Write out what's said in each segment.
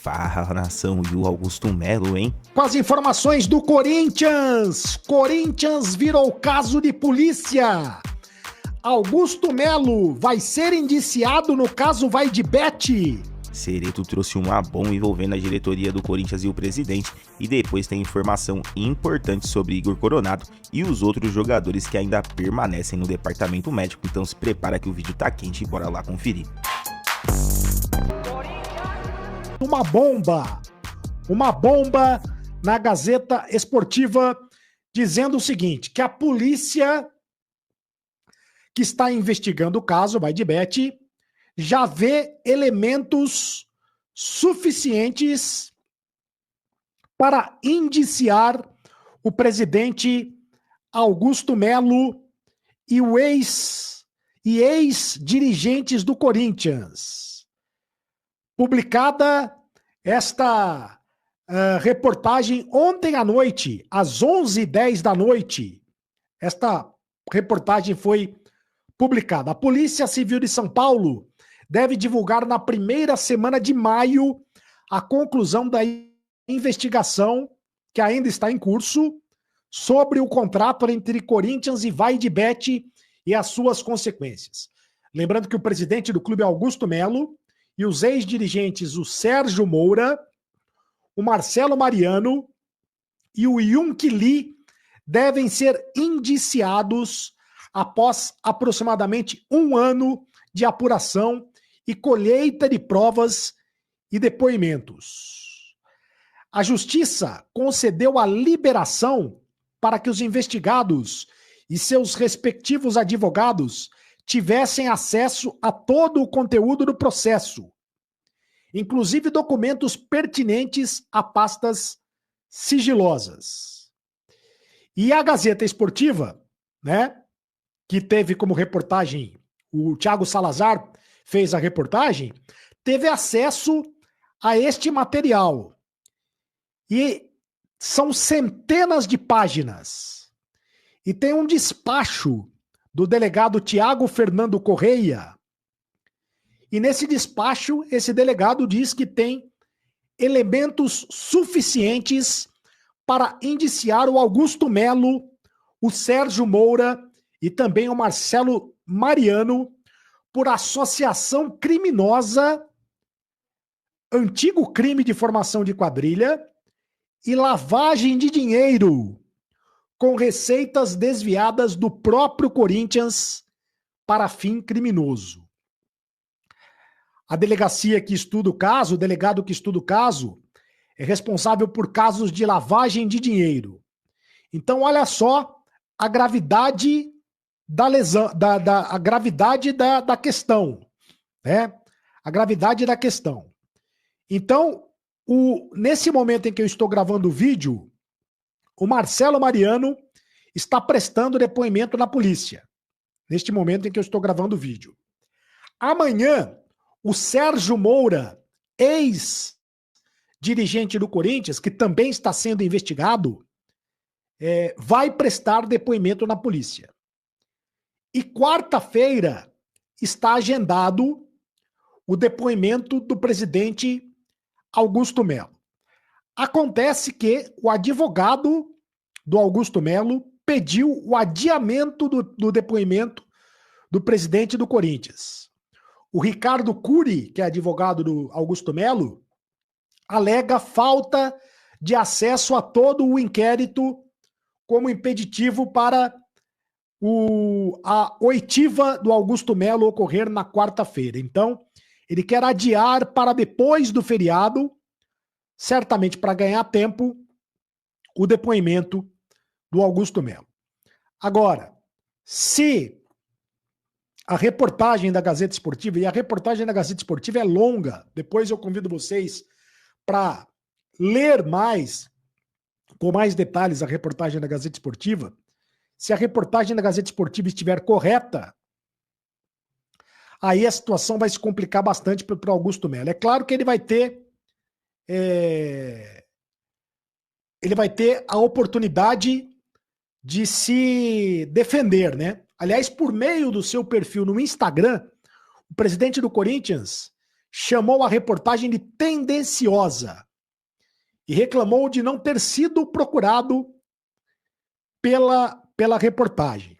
Fala, nação, e o Augusto Melo, hein? Com as informações do Corinthians. Corinthians virou caso de polícia. Augusto Melo vai ser indiciado no caso Vai de Bet. Cereto trouxe uma bomba envolvendo a diretoria do Corinthians e o presidente, e depois tem informação importante sobre Igor Coronado e os outros jogadores que ainda permanecem no departamento médico, então se prepara que o vídeo tá quente e bora lá conferir. Uma bomba na Gazeta Esportiva dizendo o seguinte, que a polícia que está investigando o caso Vai de Bet já vê elementos suficientes para indiciar o presidente Augusto Melo e ex-dirigentes do Corinthians. Publicada esta reportagem ontem à noite, às 11h10 da noite. Esta reportagem foi publicada. A Polícia Civil de São Paulo deve divulgar na primeira semana de maio a conclusão da investigação, que ainda está em curso, sobre o contrato entre Corinthians e Vai de Bet e as suas consequências. Lembrando que o presidente do clube é Augusto Melo e os ex-dirigentes, o Sérgio Moura, o Marcelo Mariano e o Yunque Lee devem ser indiciados após aproximadamente um ano de apuração e colheita de provas e depoimentos. A Justiça concedeu a liberação para que os investigados e seus respectivos advogados tivessem acesso a todo o conteúdo do processo, inclusive documentos pertinentes a pastas sigilosas. E a Gazeta Esportiva, né, que teve como reportagem, o Thiago Salazar fez a reportagem, teve acesso a este material. E são centenas de páginas. E tem um despacho do delegado Tiago Fernando Correia. E nesse despacho, esse delegado diz que tem elementos suficientes para indiciar o Augusto Melo, o Sérgio Moura e também o Marcelo Mariano por associação criminosa, antigo crime de formação de quadrilha e lavagem de dinheiro com receitas desviadas do próprio Corinthians para fim criminoso. A delegacia que estuda o caso, o delegado que estuda o caso, é responsável por casos de lavagem de dinheiro. Então, olha só a gravidade da lesão, a gravidade da questão, né? A gravidade da questão. Então, nesse momento em que eu estou gravando o vídeo, o Marcelo Mariano está prestando depoimento na polícia. Neste momento em que eu estou gravando o vídeo. Amanhã, o Sérgio Moura, ex-dirigente do Corinthians, que também está sendo investigado, vai prestar depoimento na polícia. E quarta-feira está agendado o depoimento do presidente Augusto Melo. Acontece que o advogado do Augusto Melo pediu o adiamento do depoimento do presidente do Corinthians. O Ricardo Cury, que é advogado do Augusto Melo, alega falta de acesso a todo o inquérito como impeditivo para a oitiva do Augusto Melo ocorrer na quarta-feira. Então, ele quer adiar para depois do feriado, certamente para ganhar tempo, o depoimento do Augusto Melo. Agora, se a reportagem da Gazeta Esportiva, e a reportagem da Gazeta Esportiva é longa, depois eu convido vocês para ler mais, com mais detalhes, a reportagem da Gazeta Esportiva. Se a reportagem da Gazeta Esportiva estiver correta, aí a situação vai se complicar bastante para o Augusto Melo. É claro que ele vai ter a oportunidade de se defender, né? Aliás, por meio do seu perfil no Instagram, o presidente do Corinthians chamou a reportagem de tendenciosa e reclamou de não ter sido procurado pela reportagem.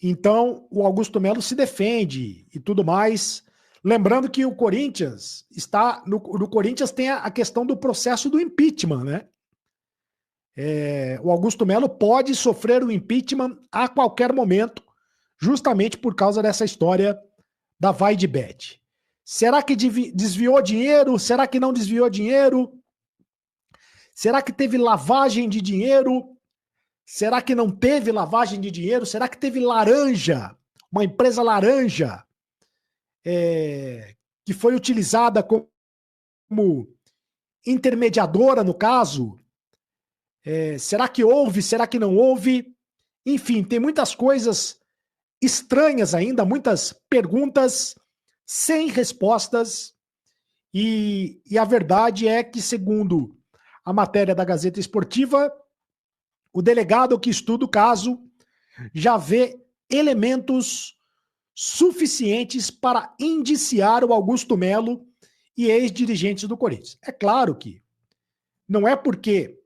Então, o Augusto Melo se defende e tudo mais. Lembrando que o Corinthians está. No Corinthians tem a questão do processo do impeachment, né? O Augusto Melo pode sofrer o impeachment a qualquer momento, justamente por causa dessa história da vai de bet. Será que desviou dinheiro? Será que não desviou dinheiro? Será que teve lavagem de dinheiro? Será que não teve lavagem de dinheiro? Será que teve laranja? Uma empresa laranja que foi utilizada como intermediadora no caso? Será que houve? Será que não houve? Enfim, tem muitas coisas estranhas ainda, muitas perguntas sem respostas. E a verdade é que, segundo a matéria da Gazeta Esportiva, o delegado que estuda o caso já vê elementos suficientes para indiciar o Augusto Melo e ex-dirigentes do Corinthians. É claro que não é porque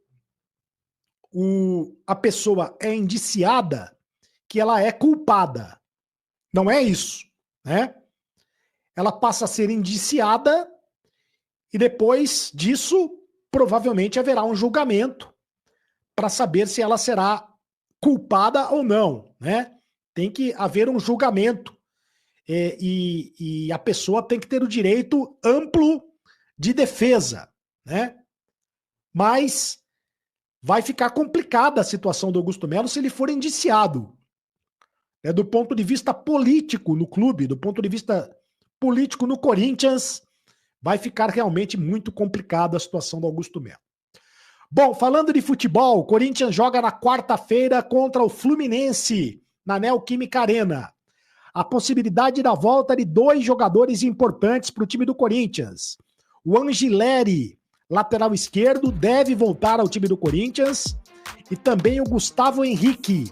a pessoa é indiciada que ela é culpada. Não é isso, né? Ela passa a ser indiciada e depois disso provavelmente haverá um julgamento para saber se ela será culpada ou não, né? Tem que haver um julgamento e a pessoa tem que ter o direito amplo de defesa, né? Mas vai ficar complicada a situação do Augusto Melo se ele for indiciado. Do ponto de vista político no clube, do ponto de vista político no Corinthians, vai ficar realmente muito complicada a situação do Augusto Melo. Bom, falando de futebol, o Corinthians joga na quarta-feira contra o Fluminense, na Neoquímica Arena. A possibilidade da volta de 2 jogadores importantes para o time do Corinthians. O Angileri, lateral esquerdo, deve voltar ao time do Corinthians. E também o Gustavo Henrique.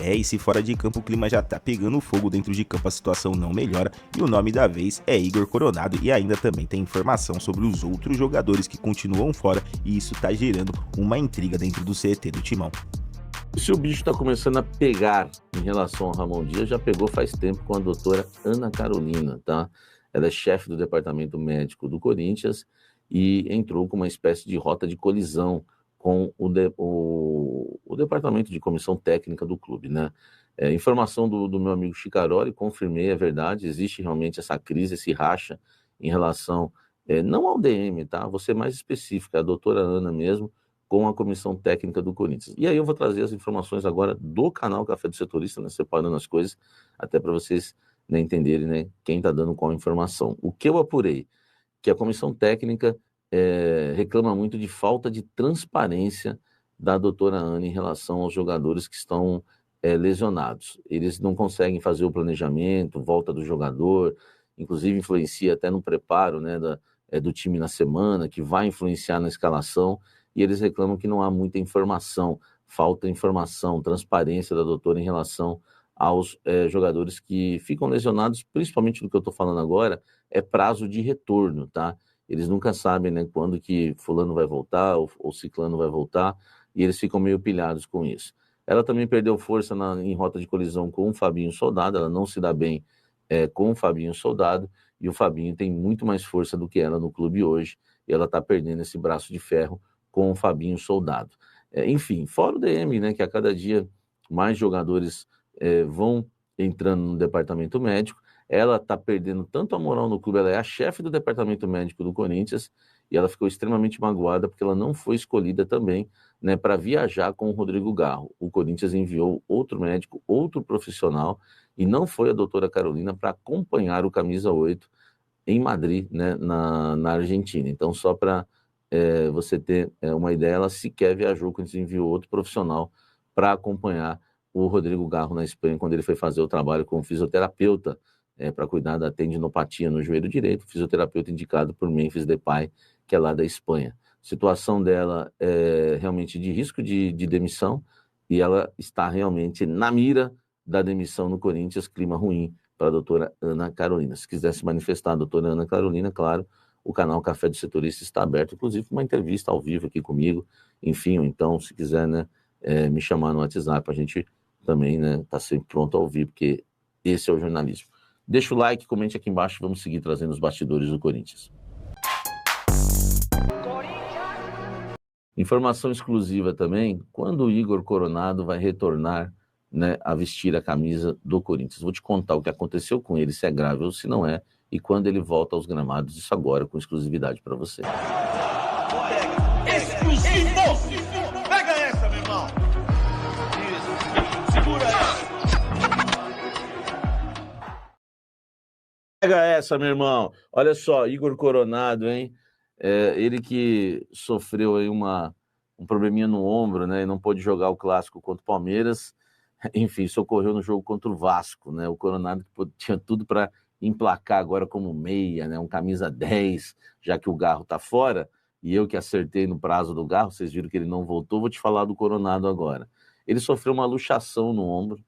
E se fora de campo o clima já tá pegando fogo, dentro de campo a situação não melhora e o nome da vez é Igor Coronado, e ainda também tem informação sobre os outros jogadores que continuam fora, e isso tá gerando uma intriga dentro do CT do Timão. Se o bicho tá começando a pegar em relação ao Ramon Dias, já pegou faz tempo com a doutora Ana Carolina, tá? Ela é chefe do departamento médico do Corinthians e entrou com uma espécie de rota de colisão com o departamento de comissão técnica do clube, né? Informação do meu amigo Chicaroli, confirmei, é verdade, existe realmente essa crise, esse racha em relação, não ao DM, tá? Vou ser mais específica, a doutora Ana mesmo, com a comissão técnica do Corinthians. E aí eu vou trazer as informações agora do canal Café do Setorista, né? Separando as coisas, até para vocês, né, entenderem, né, quem está dando qual informação. O que eu apurei? Que a comissão técnica reclama muito de falta de transparência da doutora Ana em relação aos jogadores que estão lesionados. Eles não conseguem fazer o planejamento, volta do jogador, inclusive influencia até no preparo, né, do time na semana, que vai influenciar na escalação, e eles reclamam que não há muita informação, falta informação, transparência da doutora em relação aos jogadores que ficam lesionados, principalmente do que eu estou falando agora, é prazo de retorno, tá? Eles nunca sabem, né, quando que fulano vai voltar ou ciclano vai voltar, e eles ficam meio pilhados com isso. Ela também perdeu força em rota de colisão com o Fabinho Soldado, ela não se dá bem com o Fabinho Soldado, e o Fabinho tem muito mais força do que ela no clube hoje, e ela está perdendo esse braço de ferro com o Fabinho Soldado. Enfim, fora o DM, né, que a cada dia mais jogadores vão entrando no departamento médico, ela está perdendo tanto a moral no clube, ela é a chefe do departamento médico do Corinthians, e ela ficou extremamente magoada porque ela não foi escolhida também, né, para viajar com o Rodrigo Garro. O Corinthians enviou outro médico, outro profissional, e não foi a doutora Carolina para acompanhar o camisa 8 em Madrid, né, na Argentina. Então, só para você ter uma ideia, ela sequer viajou quando enviou outro profissional para acompanhar o Rodrigo Garro na Espanha, quando ele foi fazer o trabalho com o fisioterapeuta para cuidar da tendinopatia no joelho direito, fisioterapeuta indicado por Memphis Depay, que é lá da Espanha. A situação dela é realmente de risco de demissão, e ela está realmente na mira da demissão no Corinthians, clima ruim para a doutora Ana Carolina. Se quiser se manifestar, a doutora Ana Carolina, claro, o canal Café do Setorista está aberto, inclusive uma entrevista ao vivo aqui comigo, enfim, ou então, se quiser, né, me chamar no WhatsApp, a gente também, né, tá sempre pronto a ouvir, porque esse é o jornalismo. Deixa o like, comente aqui embaixo, vamos seguir trazendo os bastidores do Corinthians. Informação exclusiva também, quando o Igor Coronado vai retornar, né, a vestir a camisa do Corinthians. Vou te contar o que aconteceu com ele, se é grave ou se não é, e quando ele volta aos gramados, isso agora com exclusividade para você. Exclusivo! Pega essa, meu irmão! Isso, segura essa! Pega essa, meu irmão! Olha só, Igor Coronado, hein? Ele que sofreu aí um probleminha no ombro, né? E não pôde jogar o clássico contra o Palmeiras. Enfim, socorreu no jogo contra o Vasco, né? O Coronado tinha tudo para emplacar agora como meia, né? Um camisa 10, já que o Garro tá fora, e eu que acertei no prazo do Garro, vocês viram que ele não voltou, vou te falar do Coronado agora. Ele sofreu uma luxação no ombro,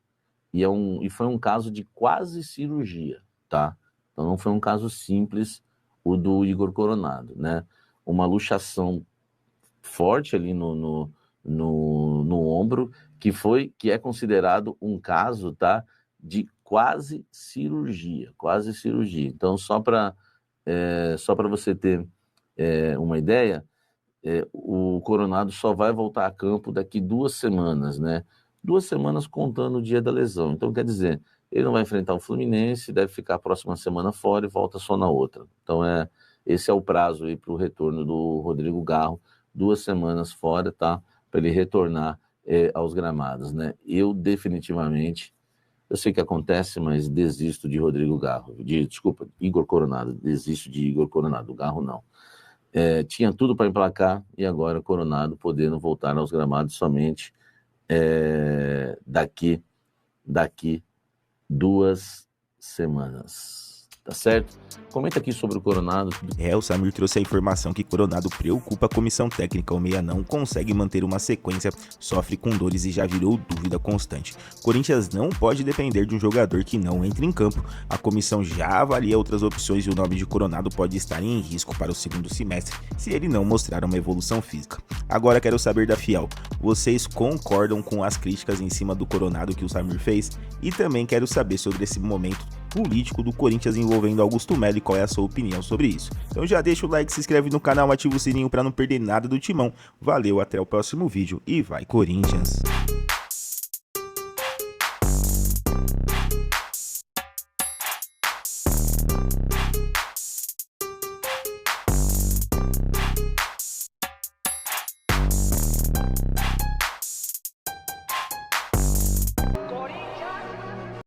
e foi um caso de quase cirurgia, tá? Então não foi um caso simples o do Igor Coronado, né? Uma luxação forte ali no ombro, que é considerado um caso, tá, de quase cirurgia. Então, só para você ter uma ideia, o Coronado só vai voltar a campo daqui 2 semanas, né? 2 semanas contando o dia da lesão. Então, quer dizer, ele não vai enfrentar o Fluminense, deve ficar a próxima semana fora e volta só na outra. Então, esse é o prazo aí para o retorno do Rodrigo Garro, 2 semanas fora, tá? Para ele retornar aos gramados, né? Eu definitivamente, eu sei que acontece, mas desisto de Rodrigo Garro, desculpa, Igor Coronado, desisto de Igor Coronado, Garro não. Tinha tudo para emplacar e agora Coronado podendo voltar aos gramados somente daqui 2 semanas. Tá certo? Comenta aqui sobre o Coronado. O Samir trouxe a informação que Coronado preocupa a comissão técnica. O meia não consegue manter uma sequência, sofre com dores e já virou dúvida constante. Corinthians não pode depender de um jogador que não entra em campo. A comissão já avalia outras opções e o nome de Coronado pode estar em risco para o segundo semestre se ele não mostrar uma evolução física. Agora quero saber da Fiel, vocês concordam com as críticas em cima do Coronado que o Samir fez? E também quero saber sobre esse momento político do Corinthians envolvendo Augusto Melo e qual é a sua opinião sobre isso. Então já deixa o like, se inscreve no canal, ativa o sininho para não perder nada do Timão. Valeu, até o próximo vídeo e vai Corinthians!